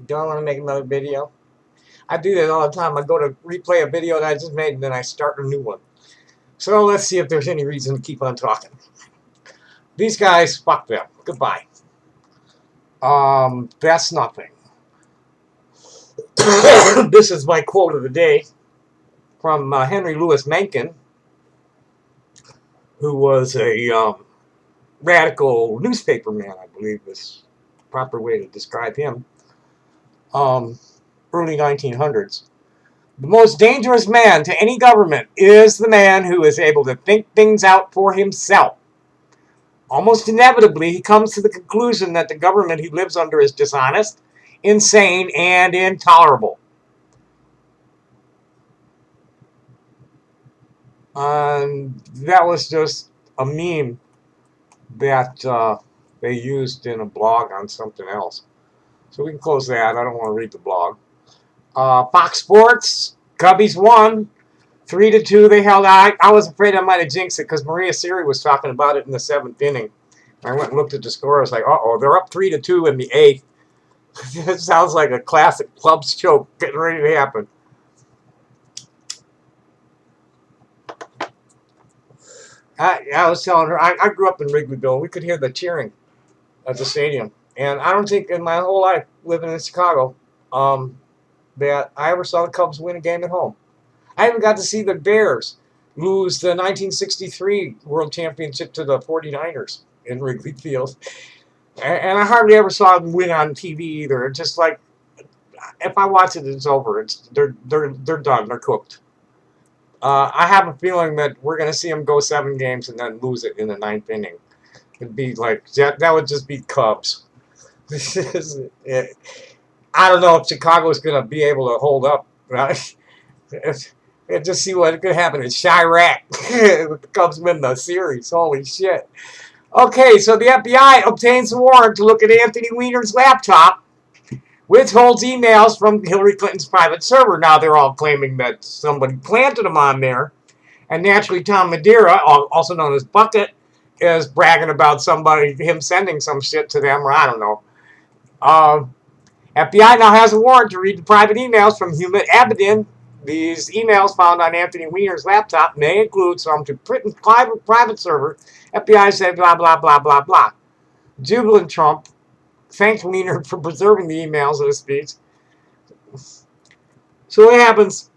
Do I want to make another video? I do that all the time. I go to replay a video that I just made and then I start a new one. So let's see if there's any reason to keep on talking. These guys, fuck them. Goodbye. That's nothing. This is my quote of the day from Henry Louis Mencken, who was a radical newspaper man, I believe is the proper way to describe him. Early 1900s. The most dangerous man to any government is the man who is able to think things out for himself. Almost inevitably, he comes to the conclusion that the government he lives under is dishonest, insane, and intolerable. That was just a meme that they used in a blog on something else. So we can close that. I don't want to read the blog. Fox Sports, Cubbies won 3-2. They held out. I was afraid I might have jinxed it because Maria Siri was talking about it in the 7th inning. I went and looked at the score. I was like, uh-oh, they're up 3-2 in the 8th. It sounds like a classic Cubs choke getting ready to happen. I was telling her, I grew up in Wrigleyville. We could hear the cheering at the stadium. And I don't think in my whole life living in Chicago that I ever saw the Cubs win a game at home. I even got to see the Bears lose the 1963 World Championship to the 49ers in Wrigley Field. And I hardly ever saw them win on TV either. It's just like, if I watch it, it's over. They're done. They're cooked. I have a feeling that we're going to see them go 7 games and then lose it in the 9th inning. It'd be like, that would just be Cubs. This is it. I don't know if Chicago's going to be able to hold up. Right? Just see what could happen in Chirac. The Cubs win the series. Holy shit. Okay, so the FBI obtains a warrant to look at Anthony Weiner's laptop, which holds emails from Hillary Clinton's private server. Now they're all claiming that somebody planted them on there. And naturally, Tom Madeira, also known as Bucket, is bragging about him sending some shit to them, or I don't know. FBI now has a warrant to read the private emails from Humid Abedin. These emails found on Anthony Weiner's laptop may include some to Britain's private server. FBI said blah, blah, blah, blah, blah. Jubilant Trump thanked Weiner for preserving the emails of his speech. So what happens?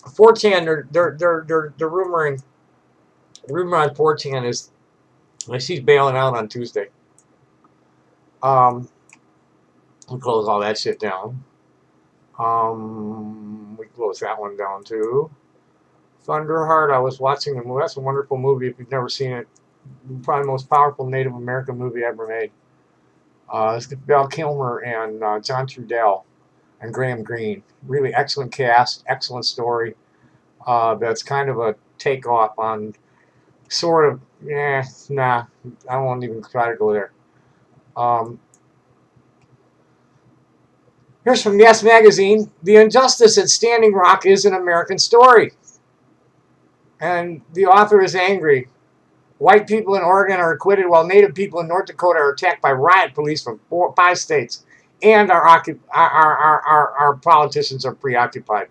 4chan, they're rumoring. The rumor on 4chan is she's bailing out on Tuesday. We close all that shit down. We close that one down too. Thunderheart, I was watching the movie. That's a wonderful movie if you've never seen it. Probably the most powerful Native American movie ever made. It's got Val Kilmer and John Trudell and Graham Greene. Really excellent cast, excellent story. That's kind of a takeoff on sort of, nah, I won't even try to go there. Here's from Yes Magazine. The injustice at Standing Rock is an American story. And the author is angry. White people in Oregon are acquitted while Native people in North Dakota are attacked by riot police from 5 states. And our politicians are preoccupied.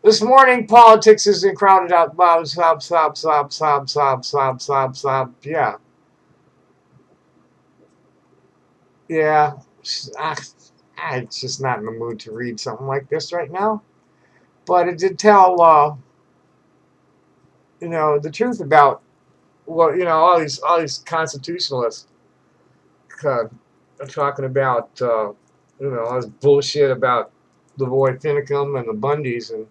This morning, politics is crowded out. Sob. Yeah. Yeah. I'm just not in the mood to read something like this right now. But it did tell, the truth about, all these constitutionalists are talking about, all this bullshit about Lavoy Finicum and the Bundys and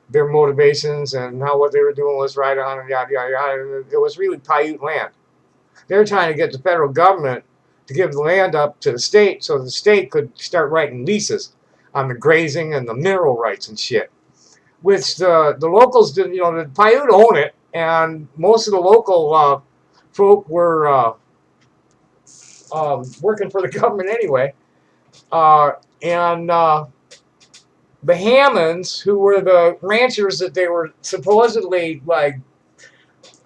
their motivations and how what they were doing was right on and yada, yada, yada. It was really Paiute land. They were trying to get the federal government to give the land up to the state so the state could start writing leases on the grazing and the mineral rights and shit. Which the locals didn't, the Paiute own it, and most of the local folk were working for the government anyway. The Hammonds, who were the ranchers that they were supposedly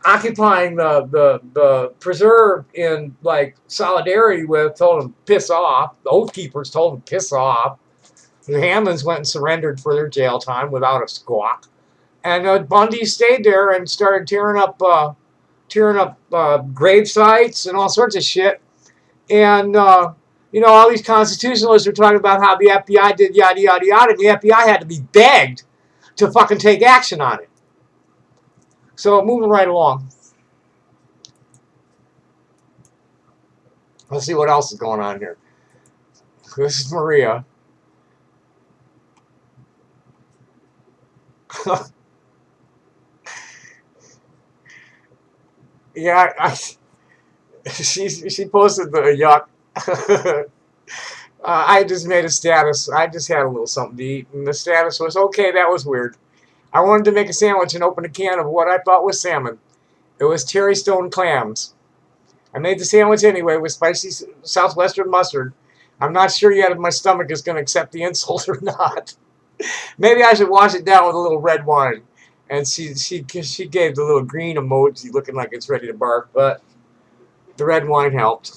occupying the preserve in like solidarity with told him piss off. The Oath Keepers told him piss off. The Hammonds went and surrendered for their jail time without a squawk. And Bundy stayed there and started tearing up grave sites and all sorts of shit. And all these constitutionalists are talking about how the FBI did yada yada yada, and the FBI had to be begged to fucking take action on it. So moving right along. Let's see what else is going on here. This is Maria. Yeah, she posted the yuck. I just made a status. I just had a little something to eat, and the status was, okay, that was weird. I wanted to make a sandwich and open a can of what I thought was salmon. It was Terry Stone clams. I made the sandwich anyway with spicy southwestern mustard. I'm not sure yet if my stomach is going to accept the insult or not. Maybe I should wash it down with a little red wine. And she gave the little green emoji looking like it's ready to bark, but the red wine helped.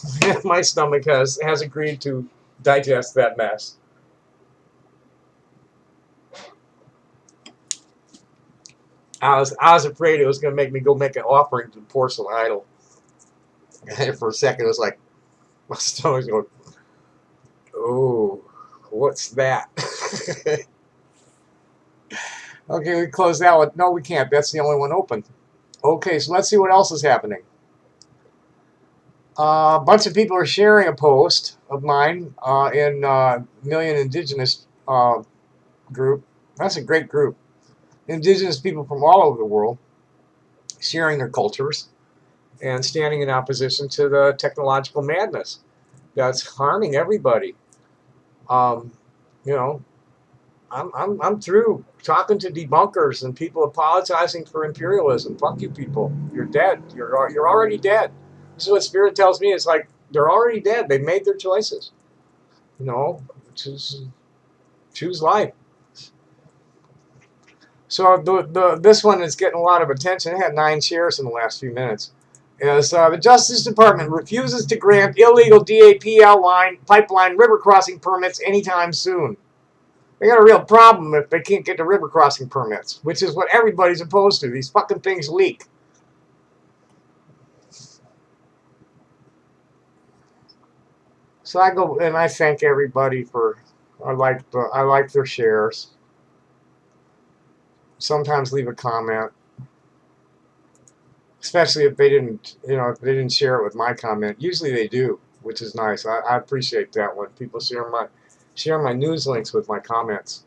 My stomach has agreed to digest that mess. I was afraid it was going to make me go make an offering to the porcelain idol. And for a second, it was like, my stomach's going, oh, what's that? Okay, we close that one. No, we can't. That's the only one open. Okay, so let's see what else is happening. A bunch of people are sharing a post of mine in Million Indigenous group. That's a great group. Indigenous people from all over the world sharing their cultures and standing in opposition to the technological madness that's harming everybody. I'm through talking to debunkers and people apologizing for imperialism. Fuck you people. You're dead. You're already dead. This is what Spirit tells me. It's like they're already dead. They made their choices. Choose life. So this one is getting a lot of attention. It had 9 shares in the last few minutes. Is the Justice Department refuses to grant illegal DAPL pipeline river crossing permits anytime soon. They got a real problem if they can't get the river crossing permits, which is what everybody's opposed to. These fucking things leak. So I go and I thank everybody for I like their shares. Sometimes leave a comment, especially if they didn't share it with my comment. Usually they do, which is nice. I appreciate that when people share my news links with my comments.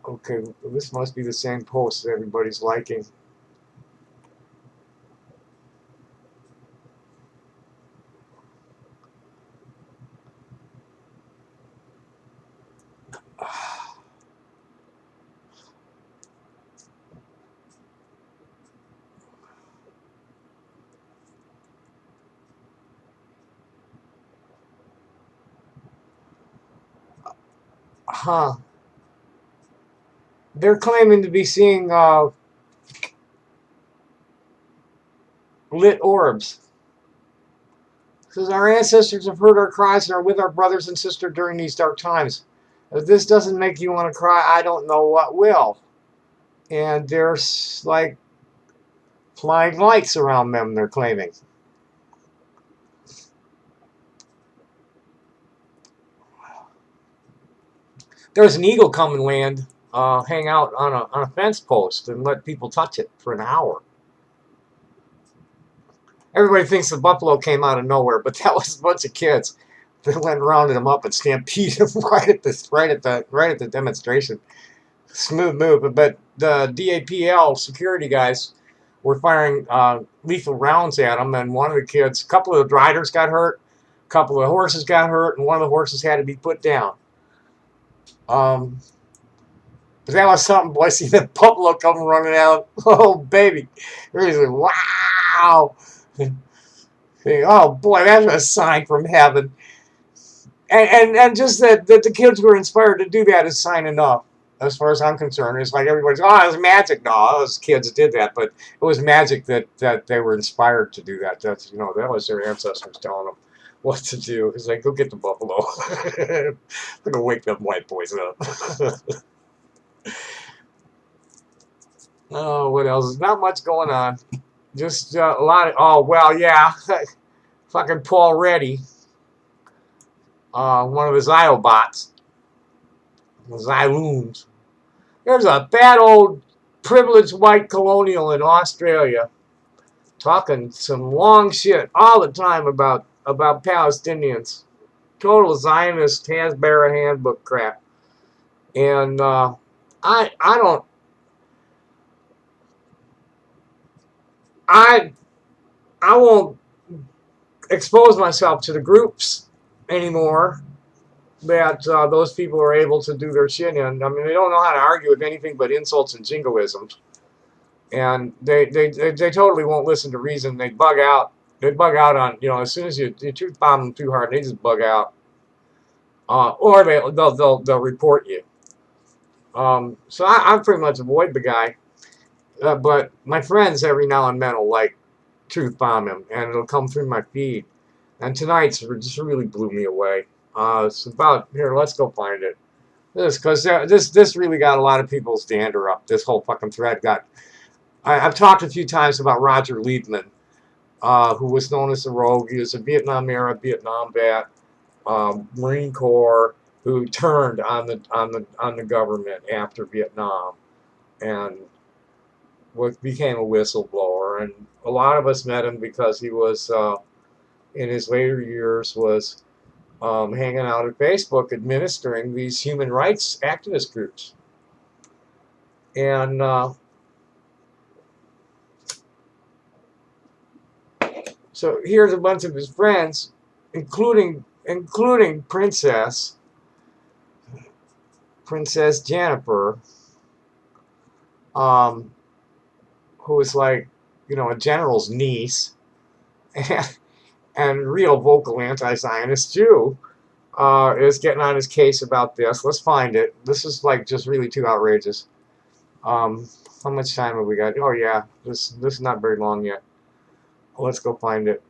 Okay, this must be the same post that everybody's liking. Huh. They're claiming to be seeing lit orbs. It says our ancestors have heard our cries and are with our brothers and sisters during these dark times. If this doesn't make you want to cry, I don't know what will. And there's like flying lights around them, they're claiming. There's an eagle come and land, hang out on a fence post and let people touch it for an hour. Everybody thinks the buffalo came out of nowhere, but that was a bunch of kids that went and rounded him up and stampeded him right at the demonstration. Smooth move, but the DAPL security guys were firing lethal rounds at him, and one of the kids, a couple of the riders got hurt, a couple of horses got hurt, and one of the horses had to be put down. But that was something, boy. See the buffalo come running out. Oh, baby. It was like, wow. Oh, boy, that's a sign from heaven. And just that the kids were inspired to do that is sign enough. As far as I'm concerned, it's like everybody's, oh, it was magic. No, those kids did that, but it was magic that they were inspired to do that. That's that was their ancestors telling them what to do. It's like, go get the buffalo. They're gonna wake them white boys up. Oh, what else? Not much going on. Just a lot of. Oh well, yeah. Fucking Paul Reddy, one of the Ziobots, the Zyloons. There's a bad old privileged white colonial in Australia talking some long shit all the time about Palestinians. Total Zionist Hasbara handbook crap. And I don't I won't expose myself to the groups anymore that those people are able to do their shit in. I mean, they don't know how to argue with anything but insults and jingoisms. And they totally won't listen to reason. They bug out. They bug out on, as soon as you truth bomb them too hard, they just bug out. Or they'll report you. So I pretty much avoid the guy. But my friends every now and then will like truth bomb him, and it'll come through my feed. And tonight's just really blew me away. It's about here. Let's go find it. This really got a lot of people's dander up. This whole fucking thread got. I've talked a few times about Roger Liebman, who was known as the Rogue. He was a Vietnam-era Vietnam vet, Marine Corps, who turned on the government after Vietnam, and became a whistleblower. And a lot of us met him because he was, in his later years, was hanging out at Facebook administering these human rights activist groups. And so here's a bunch of his friends, including Princess Jennifer, who is like, a general's niece, and real vocal anti-Zionist Jew, is getting on his case about this. Let's find it. This is like just really too outrageous. How much time have we got? Oh yeah, this is not very long yet. Let's go find it.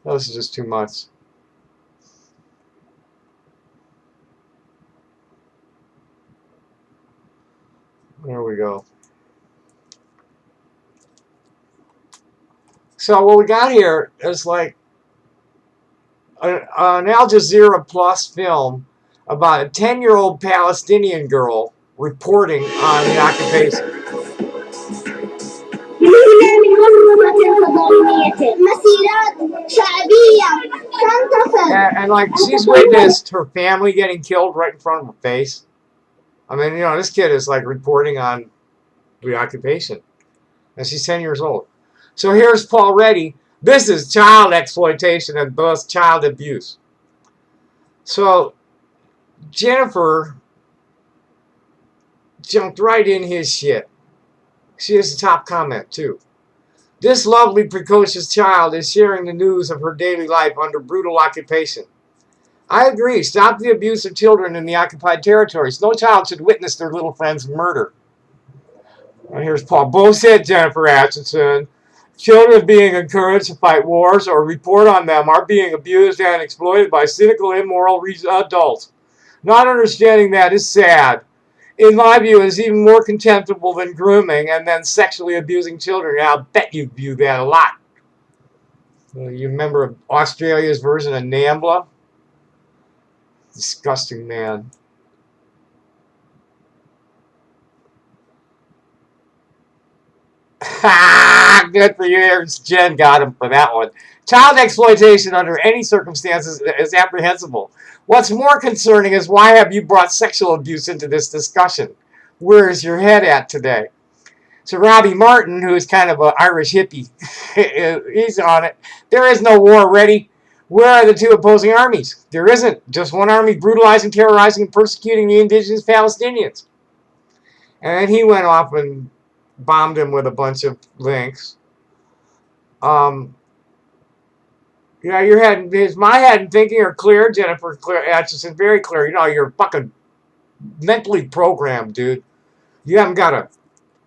This is just too much. There we go. So what we got here is like an Al Jazeera Plus film about a 10-year-old Palestinian girl reporting on the occupation. And like she's witnessed her family getting killed right in front of her face. I mean, this kid is like reporting on the occupation, and she's 10 years old. So here's Paul Reddy. This is child exploitation and thus child abuse. So Jennifer jumped right in his shit. She has a top comment too. This lovely, precocious child is sharing the news of her daily life under brutal occupation. I agree. Stop the abuse of children in the occupied territories. No child should witness their little friend's murder. And here's Paul. Both said Jennifer Atchison. Children being encouraged to fight wars or report on them are being abused and exploited by cynical, immoral adults. Not understanding that is sad. In my view, it is even more contemptible than grooming and then sexually abusing children. And I'll bet you view that a lot. You remember Australia's version of NAMBLA? Disgusting man. Good for you. Jen got him for that one. Child exploitation under any circumstances is apprehensible. What's more concerning is why have you brought sexual abuse into this discussion? Where is your head at today? So Robbie Martin, who is kind of an Irish hippie, he's on it. There is no war ready. Where are the two opposing armies? There isn't. Just one army brutalizing, terrorizing, and persecuting the indigenous Palestinians. And then he went off and bombed him with a bunch of links. Yeah, your head, my head and thinking are clear, Jennifer Atchison, very clear. You know, you're fucking mentally programmed, dude. You haven't got a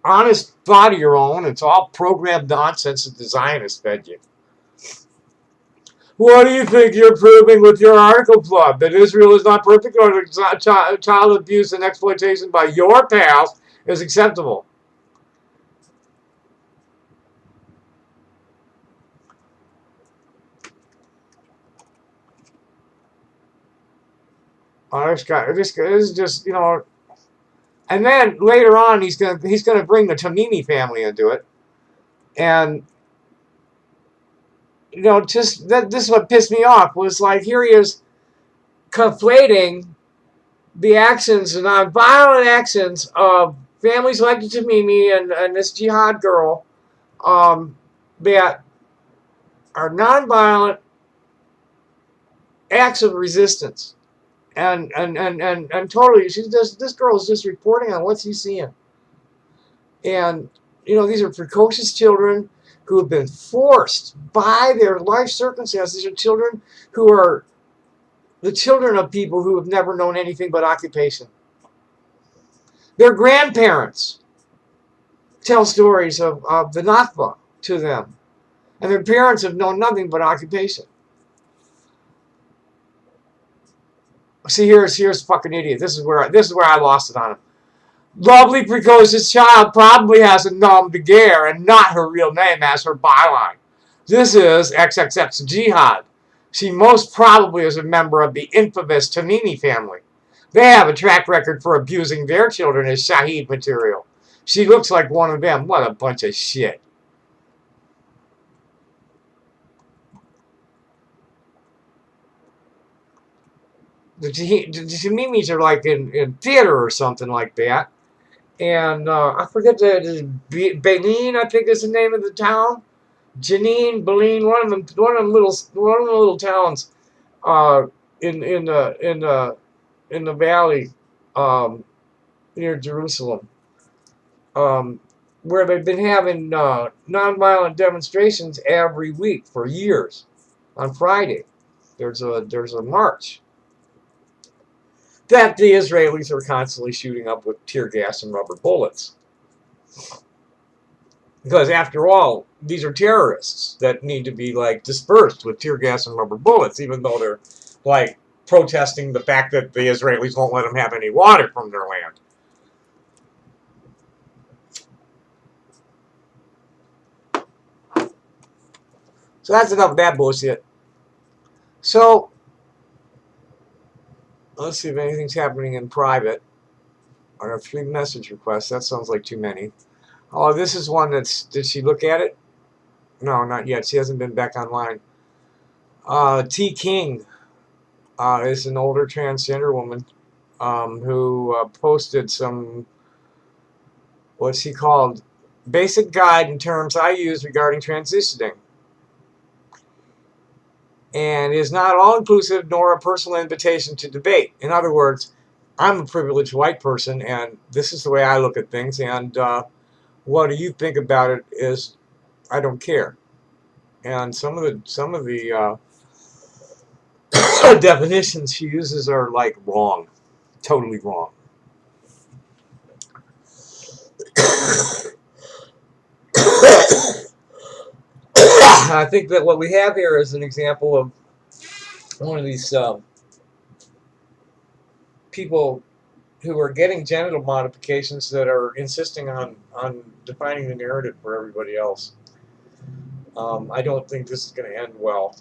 honest thought of your own. It's all programmed nonsense that the Zionists fed you. What do you think you're proving with your article, Club? That Israel is not perfect, or that child abuse and exploitation by your pals is acceptable? Oh, this guy is just, you know. And then later on, he's gonna bring the Tamimi family into it, and you know, just this is what pissed me off was like here he is conflating the actions, the non-violent actions of families like the Tamimi and this jihad girl, that are non-violent acts of resistance, and totally, she's just this girl is just reporting on what she's seeing, and you know these are precocious children who have been forced by their life circumstances. These are children who are the children of people who have never known anything but occupation. Their grandparents tell stories of the Nakba to them, and their parents have known nothing but occupation. See, here's fucking idiot. This is where I lost it on him. Lovely precocious child probably has a nom de guerre and not her real name as her byline. This is XXX Jihad. She most probably is a member of the infamous Tamimi family. They have a track record for abusing their children as Shaheed material. She looks like one of them. What a bunch of shit. The Tamimis are like in theater or something like that. And I forget Benin, I think is the name of the town. Janine, Benin, one of them little towns in the valley near Jerusalem, where they've been having nonviolent demonstrations every week for years. On Friday, there's a march that the Israelis are constantly shooting up with tear gas and rubber bullets. Because after all, these are terrorists that need to be like dispersed with tear gas and rubber bullets, even though they're like protesting the fact that the Israelis won't let them have any water from their land. So that's enough of that bullshit. So let's see if anything's happening in private. I have 3 message requests. That sounds like too many. Oh, this is one that's... Did she look at it? No, not yet. She hasn't been back online. T. King is an older transgender woman who posted some... What's he called? Basic guide in terms I use regarding transitioning. And is not all-inclusive nor a personal invitation to debate. In other words, I'm a privileged white person, and this is the way I look at things, and what do you think about it is I don't care. And some of the definitions she uses are like wrong, totally wrong. I think that what we have here is an example of one of these people who are getting genital modifications that are insisting on defining the narrative for everybody else. I don't think this is going to end well.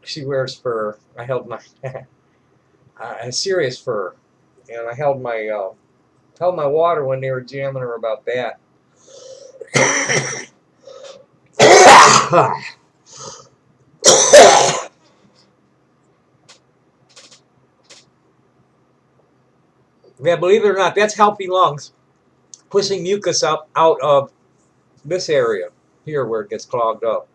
She wears fur. I held my a serious fur, and I held my water when they were jamming her about that. Yeah, believe it or not, that's healthy lungs pushing mucus up out of this area here where it gets clogged up.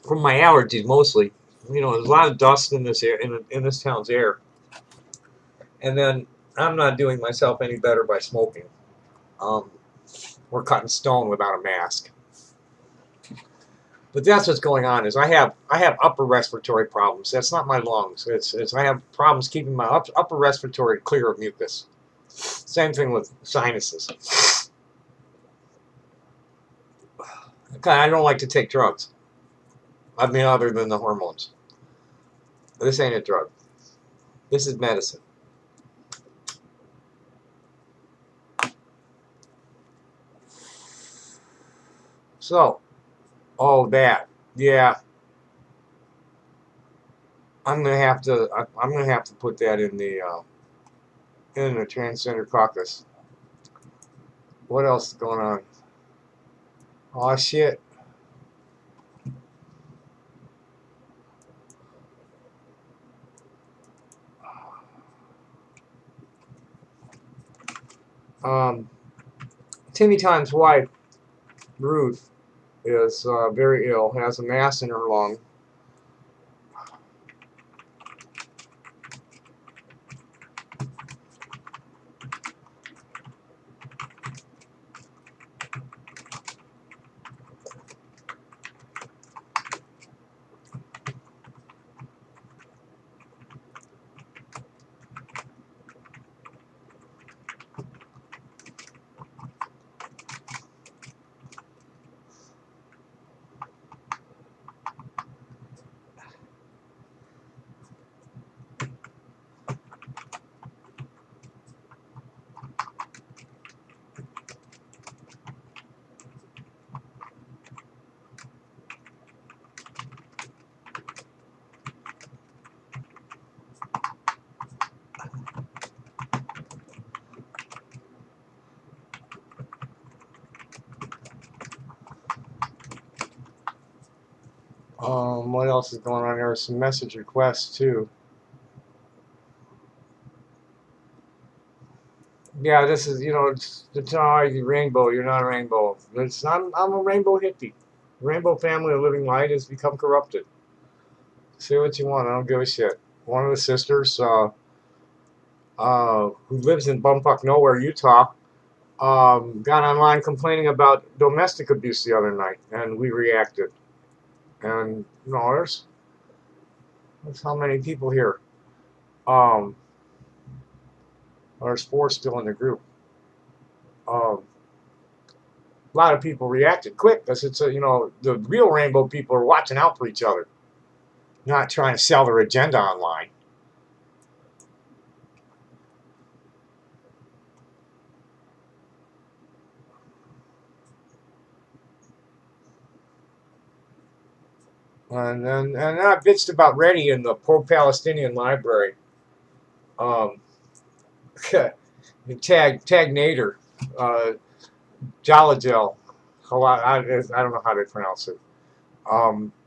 From my allergies mostly. You know, there's a lot of dust in this air, in this town's air. And then I'm not doing myself any better by smoking. or cutting stone without a mask. But that's what's going on. Is I have upper respiratory problems. That's not my lungs. It's I have problems keeping my upper respiratory clear of mucus. Same thing with sinuses. I don't like to take drugs. I mean, other than the hormones. This ain't a drug. This is medicine. So, oh, that, yeah. I'm gonna have to put that in the transgender caucus. What else is going on? Oh shit. Timmy Time's wife, Ruth, is very ill, has a mass in her lung. What else is going on? There are some message requests too. Yeah, this is, it's rainbow. You're not a rainbow. I'm a rainbow hippie. Rainbow family of living light has become corrupted. Say what you want. I don't give a shit. One of the sisters, who lives in bumfuck nowhere, Utah, got online complaining about domestic abuse the other night, and we reacted. And there's how many people here. There's 4 still in the group. A lot of people reacted quick because it's the real rainbow people are watching out for each other, not trying to sell their agenda online. And then I bitched about Reddy in the pro-Palestinian library. Tag Nader, Jalajel, I don't know how to pronounce it.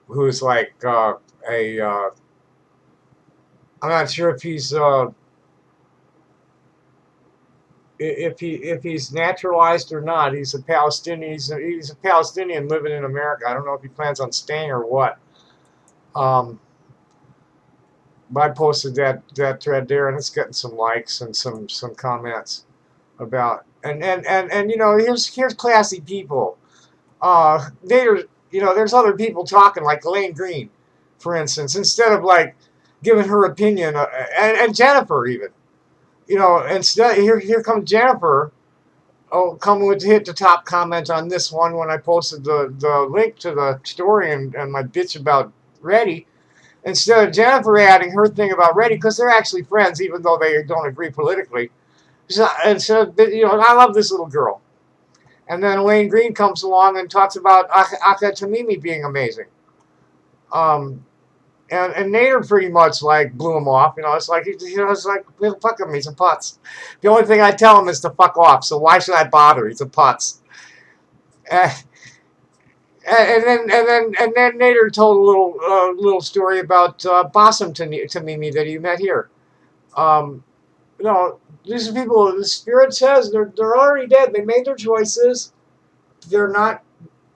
Who's like I'm not sure if he's if he's naturalized or not. He's a Palestinian. He's a Palestinian living in America. I don't know if he plans on staying or what. But I posted that thread there, and it's getting some likes and some comments about and here's classy people. There's other people talking, like Elaine Green, for instance, instead of like giving her opinion, and Jennifer even. Instead, here comes Jennifer. Oh, coming with hit the top comment on this one when I posted the link to the story and my bitch about Reddy. Instead of Jennifer adding her thing about Reddy, because they're actually friends, even though they don't agree politically. And so, I love this little girl. And then Elaine Green comes along and talks about Aka Tamimi being amazing. And Nader pretty much like blew him off. It's like fuck him. He's a putz. The only thing I tell him is to fuck off. So why should I bother? He's a putz. And then Nader told a little story about Bassem Tamimi that he met here. These people, the Spirit says they're already dead. They made their choices. They're not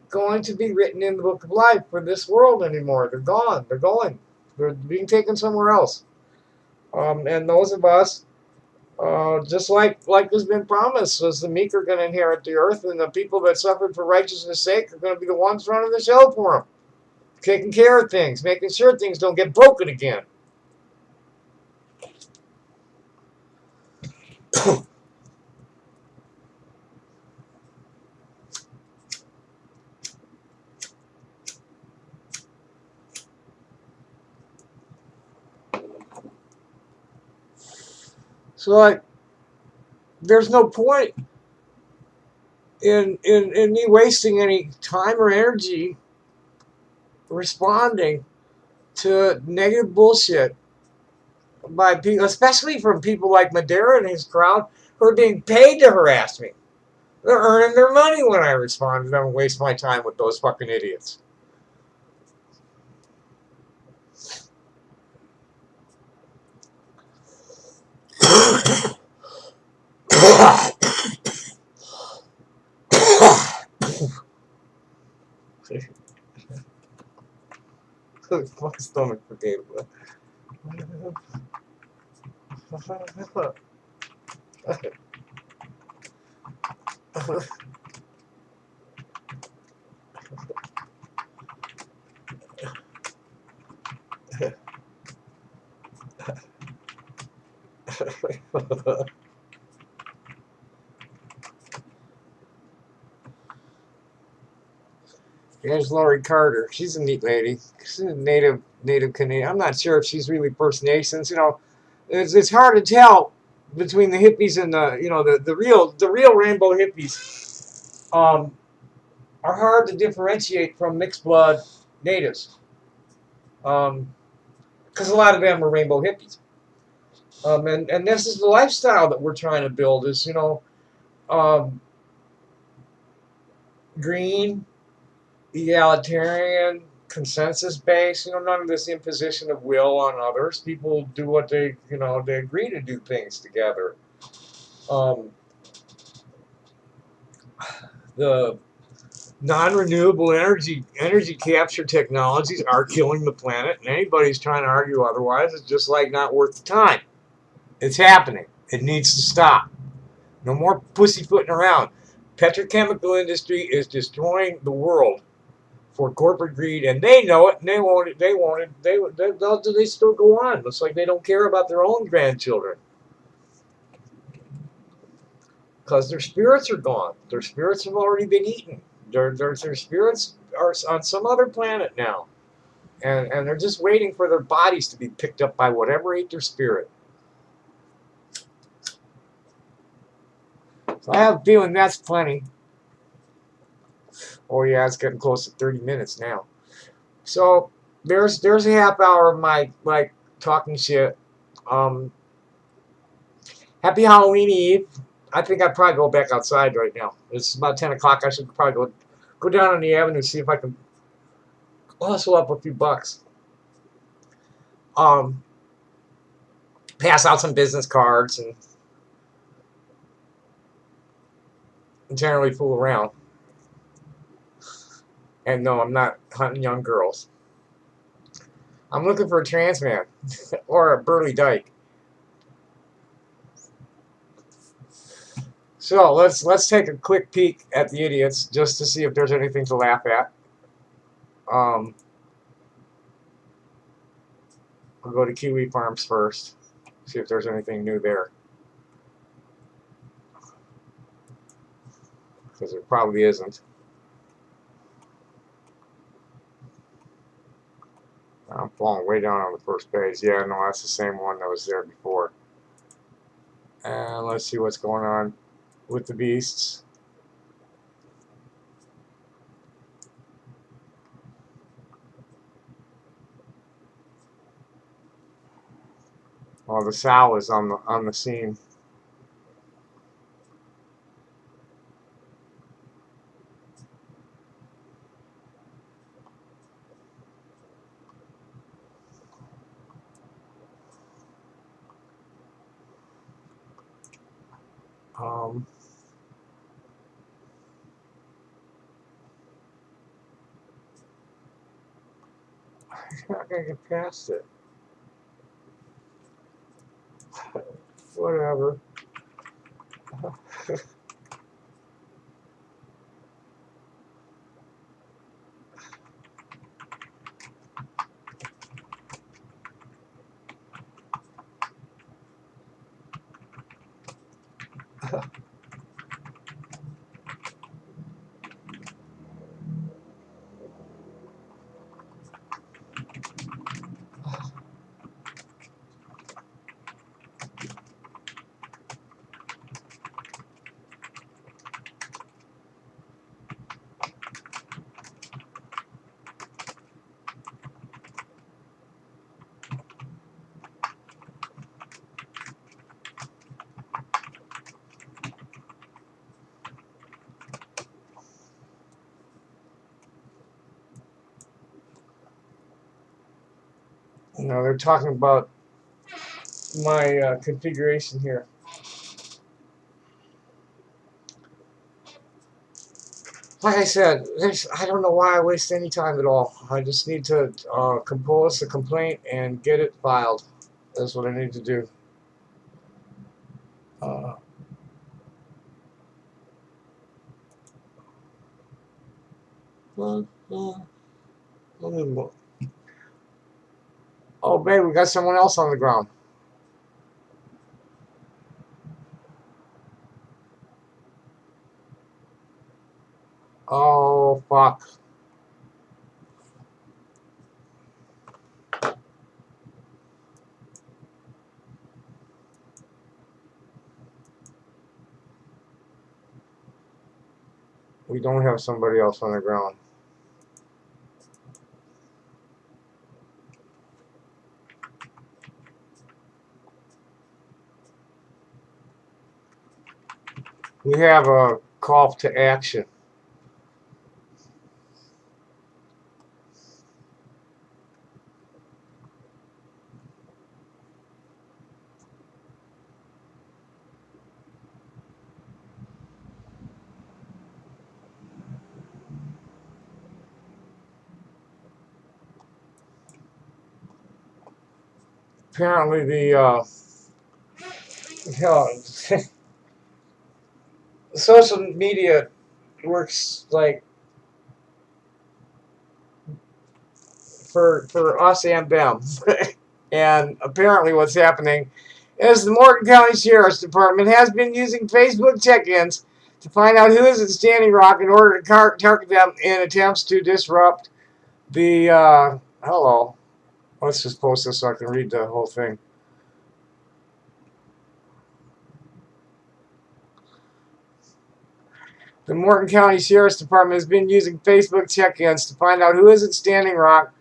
going to be written in the book of life for this world anymore. They're gone. They're going. They're being taken somewhere else. And those of us Just like has been promised, was the meek are going to inherit the earth, and the people that suffered for righteousness' sake are going to be the ones running the show for them, taking care of things, making sure things don't get broken again. So, like, there's no point in me wasting any time or energy responding to negative bullshit by people, especially from people like Madera and his crowd, who are being paid to harass me. They're earning their money when I respond to them and waste my time with those fucking idiots. My stomach forgave it. Here's Laurie Carter. She's a neat lady. She's a native Canadian. I'm not sure if she's really First Nations. You know, it's hard to tell between the hippies and the real rainbow hippies. Are hard to differentiate from mixed blood natives. Because a lot of them are rainbow hippies. And this is the lifestyle that we're trying to build. Is um, green, egalitarian, consensus based. None of this imposition of will on others. People do what they agree to do things together. Um, the non-renewable energy capture technologies are killing the planet, and anybody's trying to argue otherwise is just like not worth the time. It's happening. It needs to stop. No more pussyfooting around. Petrochemical industry is destroying the world for corporate greed, and they know it, and they want it. They want it. They still go on. Looks like they don't care about their own grandchildren because their spirits are gone. Their spirits have already been eaten. Their spirits are on some other planet now, and they're just waiting for their bodies to be picked up by whatever ate their spirit. So I have a feeling that's plenty. Oh yeah, it's getting close to 30 minutes now. So there's a half hour of my talking shit. Um, Happy Halloween Eve. I think I'd probably go back outside right now. It's about 10 o'clock. I should probably go down on the avenue, see if I can hustle up a few bucks. Um, Pass out some business cards and generally fool around. And no, I'm not hunting young girls. I'm looking for a trans man or a burly dyke. So let's take a quick peek at the idiots just to see if there's anything to laugh at. We'll go to Kiwi Farms first, see if there's anything new there, because there probably isn't. I'm falling way down on the first page. Yeah, no, that's the same one that was there before. And let's see what's going on with the beasts. Well, the sow is on the scene. Um, I'm not gonna get past it. Whatever. You know, they're talking about my configuration here. Like I said, I don't know why I waste any time at all. I just need to compose a complaint and get it filed. That's what I need to do. Uh, uh, uh, oh, babe, we got someone else on the ground. Oh, fuck. We don't have somebody else on the ground. We have a call to action. Apparently, the social media works like for us and them. And apparently, what's happening is the Morgan County Sheriff's Department has been using Facebook check-ins to find out who is at Standing Rock in order to target them in attempts to disrupt the. Hello. Let's just post this so I can read the whole thing. The Morgan County Sheriff's Department has been using Facebook check-ins to find out who is at Standing Rock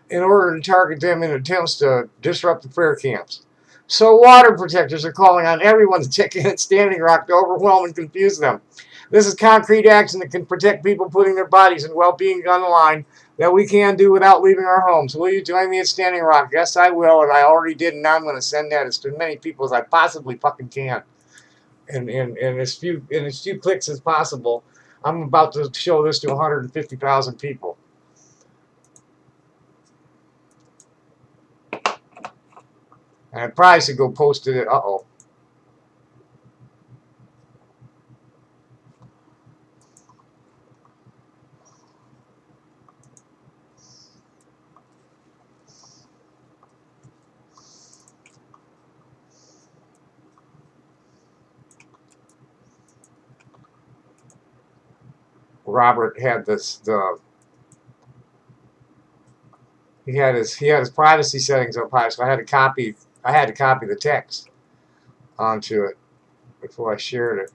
in order to target them in attempts to disrupt the prayer camps. So water protectors are calling on everyone to check in at Standing Rock to overwhelm and confuse them. This is concrete action that can protect people putting their bodies and well-being on the line that we can do without leaving our homes. Will you join me at Standing Rock? Yes, I will, and I already did, and now I'm going to send that as many people as I possibly fucking can. And as few clicks as possible. I'm about to show this to 150,000 people. And I probably should go post it. Uh-oh. Robert had he had his privacy settings up high, so I had to copy the text onto it before I shared it.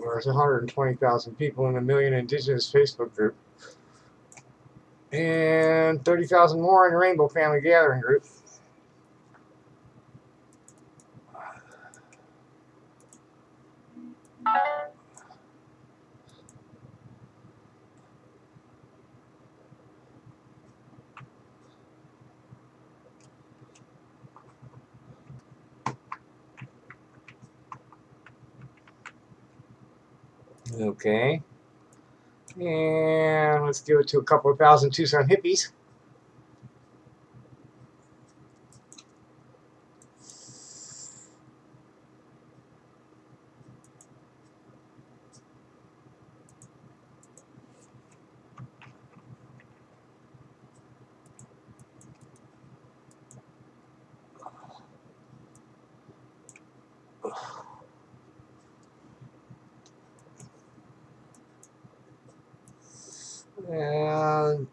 There's 120,000 people in a million indigenous Facebook group. And 30,000 more in the Rainbow Family Gathering group. Okay. And let's give it to a couple of thousand Tucson hippies. And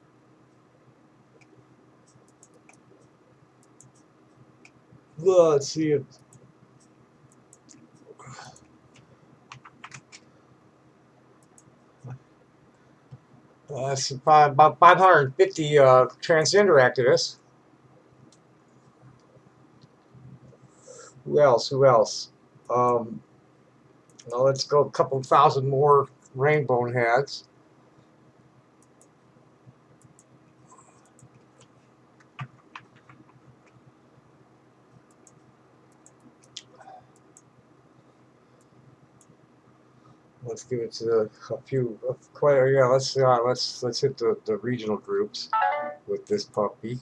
let's see if about 550 transgender activists. Who else? Who else? Well, let's go a couple thousand more rainbow heads. Let's give it to a few. Yeah, let's hit the regional groups with this puppy.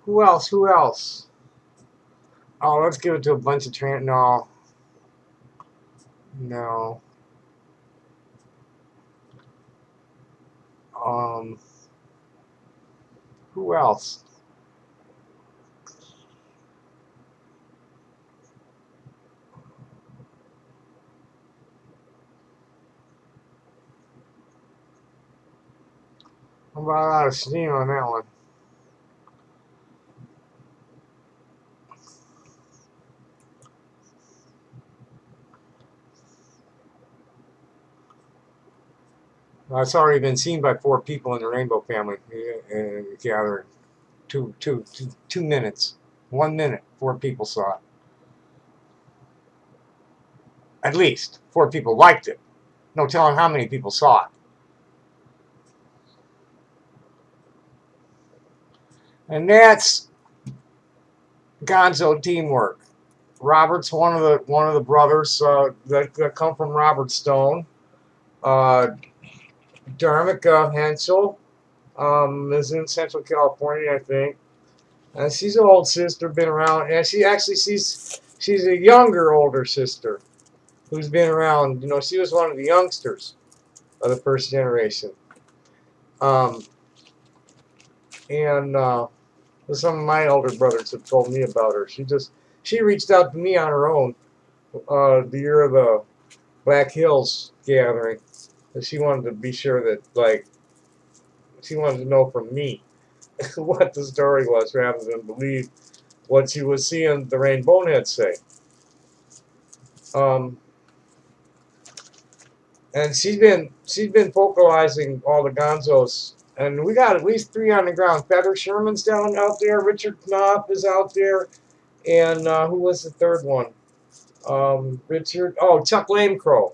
Who else? Who else? Oh, let's give it to a bunch of no. No. Who else? I'm about out of steam on that one. It's already been seen by 4 people in the Rainbow Family gathering. 2 minutes. 1 minute. 4 people saw it. At least 4 people liked it. No telling how many people saw it. And that's Gonzo teamwork. Robert's one of the brothers that come from Robert Stone. Dharmika Hensel is in Central California, I think. She's an old sister, been around, and she's a younger older sister who's been around. You know, she was one of the youngsters of the first generation. And some of my older brothers have told me about her. She reached out to me on her own the year of the Black Hills gathering. And she wanted to be sure that, like, she wanted to know from me what the story was rather than believe what she was seeing the Rainbow Head say. And she's been vocalizing all the gonzos. And we got at least 3 on the ground. Feather Sherman's down out there. Richard Knopf is out there. And who was the third one? Chuck Lamecrow.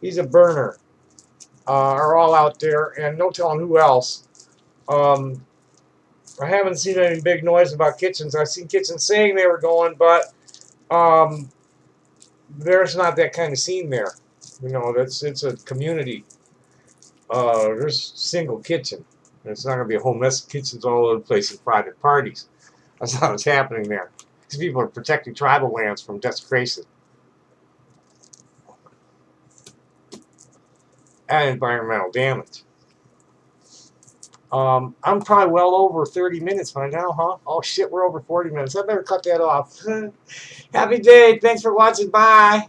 He's a burner. Are all out there. And no telling who else. Um, I haven't seen any big noise about Kitchens. I've seen Kitchens saying they were going, but um, there's not that kind of scene there. It's a community. There's single kitchen. It's not going to be a whole mess of kitchens all over the place in private parties. That's not what's happening there. These people are protecting tribal lands from desecration and environmental damage. I'm probably well over 30 minutes by now, huh? Oh shit, we're over 40 minutes. I better cut that off. Happy day. Thanks for watching. Bye.